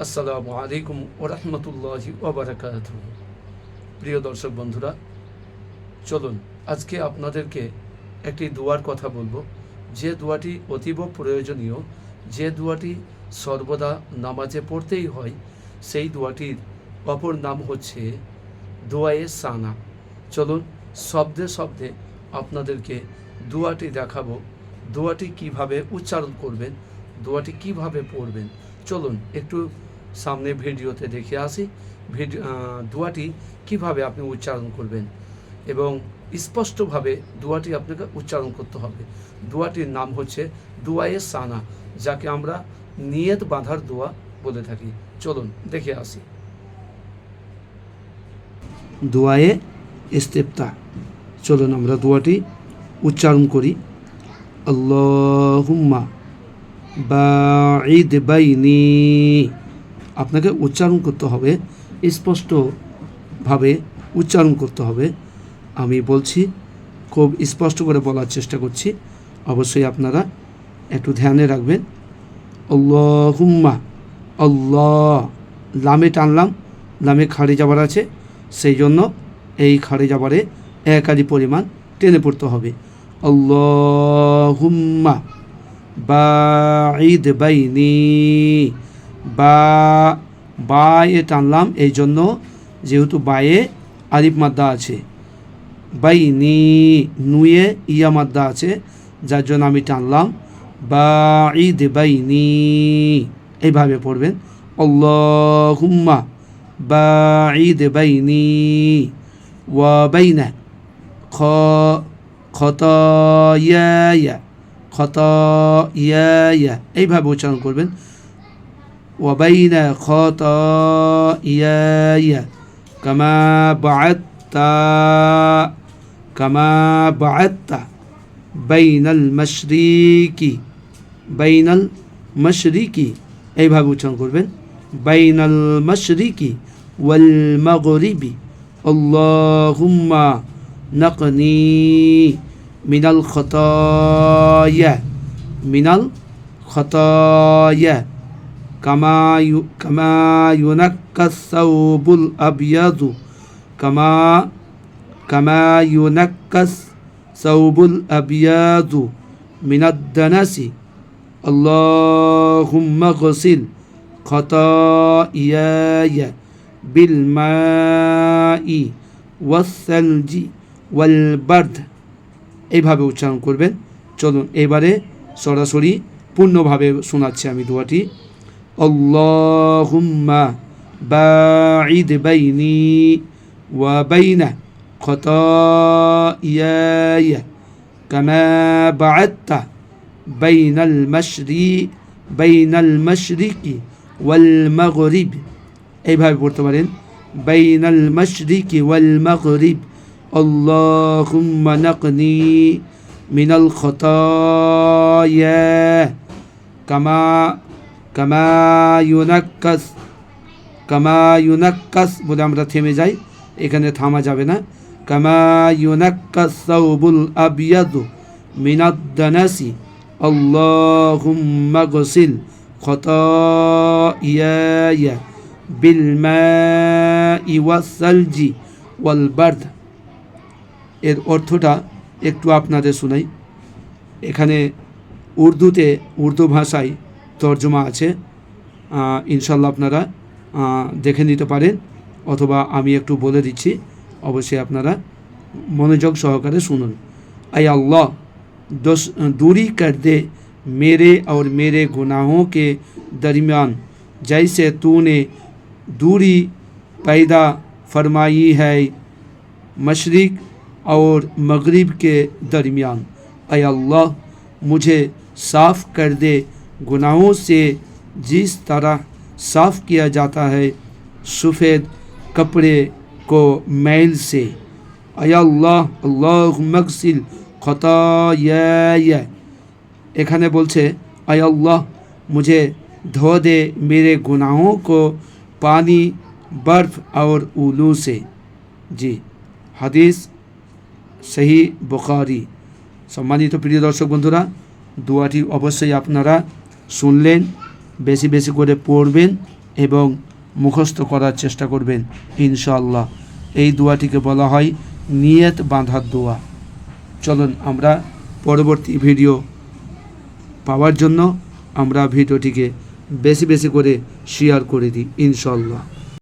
আসসালামু আলাইকুম ওরহমতুল্লাহি ওবারাকাতুহু। প্রিয় দর্শক বন্ধুরা, চলুন আজকে আপনাদেরকে একটি দোয়ার কথা বলবো, যে দোয়াটি অতীব প্রয়োজনীয়, যে দোয়াটি সর্বদা নামাজে পড়তেই হয়। সেই দোয়াটির অপর নাম হচ্ছে দোয়ায়ে সানা। চলুন শব্দে শব্দে আপনাদেরকে দোয়াটি দেখাবো, দোয়াটি কিভাবে উচ্চারণ করবেন, দোয়াটি কিভাবে পড়বেন। চলুন একটু সামনে ভিডিওতে দেখে আসি দোয়াটি কিভাবে আপনি উচ্চারণ করবেন এবং স্পষ্টভাবে দোয়াটি আপনাকে উচ্চারণ করতে হবে। দোয়াটির নাম হচ্ছে দোয়ায়ে সানা, যাকে আমরা নিয়ত বাঁধার দোয়া বলে থাকি। চলুন দেখে আসি। দোয়ায়ে ইস্তেফতা। চলুন আমরা দোয়াটি উচ্চারণ করি। আল্লাহুম্মা বাঈদ বাইনি। আপনাকে উচ্চারণ করতে হবে, স্পষ্টভাবে উচ্চারণ করতে হবে। আমি বলছি, খুব স্পষ্ট করে বলার চেষ্টা করছি, অবশ্যই আপনারা একটু ধ্যানে রাখবেন। আল্লাহুম্মা, আল্লাহ, লামে টানলাম, লামে খাড়ি যাবার আছে, সেই জন্য এই খাড়ি যাবারে একাধিক পরিমাণ টেনে পড়তে হবে। আল্লাহুম্মা বাঈদ বাইনি। বায়ে টানলাম, এই জন্য যেহেতু বায়ে আলিফ মাদ্দা আছে, বাইনি নুয়ে ইয়া মাদ্দা আছে, যার জন্য আমি টানলাম বাঈদ বাইনি। এইভাবে পড়বেন। আল্লাহুম্মা বাঈদ বাইনি ওয়া বাইনা খতায়ায়া। খতায়ায়া এইভাবে উচ্চারণ করবেন। ওয়া বাইনা খতায়ায়া কামা বাআত্তা বাইনাল মাশরিকি। এইভাবে উচ্চারণ করবেন। বাইনাল মাশরিকি ওয়াল মাগরিবি। আল্লাহুম্মা নাকনি মিনাল খতায়া কামা ইউনাক্কাস সাওবুল আবিয়াদু। কামা ইউনাক্কাস সাওবুল আবিয়াদু মিনাদ দানাসি। আল্লাহুম্মা গসিল খতায়ায়া বিল মাই ওয়াসসালজি ওয়াল বারদ। এইভাবে উচ্চারণ করবেন। চলুন এবারে সরাসরি পূর্ণভাবে শোনাচ্ছি আমি দোয়াটি। আল্লাহুম্মা বাঈদ বাইনি ওয়া বাইনা খতায়ায়া কামা বাআত্তা বাইনাল মাশরিকি ওয়াল মাগরিব। এইভাবে পড়তে পারেন। বাইনাল মাশরিকি ওয়াল মাগরিব। আল্লাহুম্মা নাকনি মিনাল খতায়া কামা ইউনাক্কাস বলে আমরা থেমে যাই, এখানে থামা যাবে না। কামা ইউনাক্কাস সাওবুল আবিয়াদু মিনাদ দানাসি। আল্লাহুম্মা গসিল খতায়ায়া বিল মাই ওয়াসসালজি ওয়াল বারদ। এর অর্থটা একটু আপনাদের শোনাই। এখানে উর্দু ভাষায় তর্জমা আছে, ইনশাল্লাহ আপনারা দেখে নিতে পারেন, অথবা আমি একটু বলে দিচ্ছি, অবশ্যই আপনারা মনোযোগ সহকারে শুনুন। আই अल्लाह दूरी कर दे मेरे और मेरे गुनाहों के दरमियान, जैसे तूने दूरी पैदा फरमाई है मशरिक और मगरिब के दरमियान। ऐ अल्लाह मुझे साफ़ कर दे गुनाहों से जिस तरह साफ़ किया जाता है सफ़ेद कपड़े को मैल से। ऐ अल्लाह अल्लाहुम्मा गसिल खताया। এখানে বলছে ऐ अल्लाह मुझे धो दे मेरे गुनाहों को पानी बर्फ़ और उलू से। जी, হাদিস সহি বুখারী। সম্মানিত প্রিয় দর্শক বন্ধুরা, দোয়াটি অবশ্যই আপনারা শুনলেন, বেশি বেশি করে পড়বেন এবং মুখস্থ করার চেষ্টা করবেন ইনশাআল্লাহ। এই দোয়াটিকে বলা হয় নিয়ত বাঁধার দোয়া। চলুন আমরা পরবর্তী ভিডিও পাওয়ার জন্য আমরা ভিডিওটিকে বেশি বেশি করে শেয়ার করে দিই ইনশাআল্লাহ।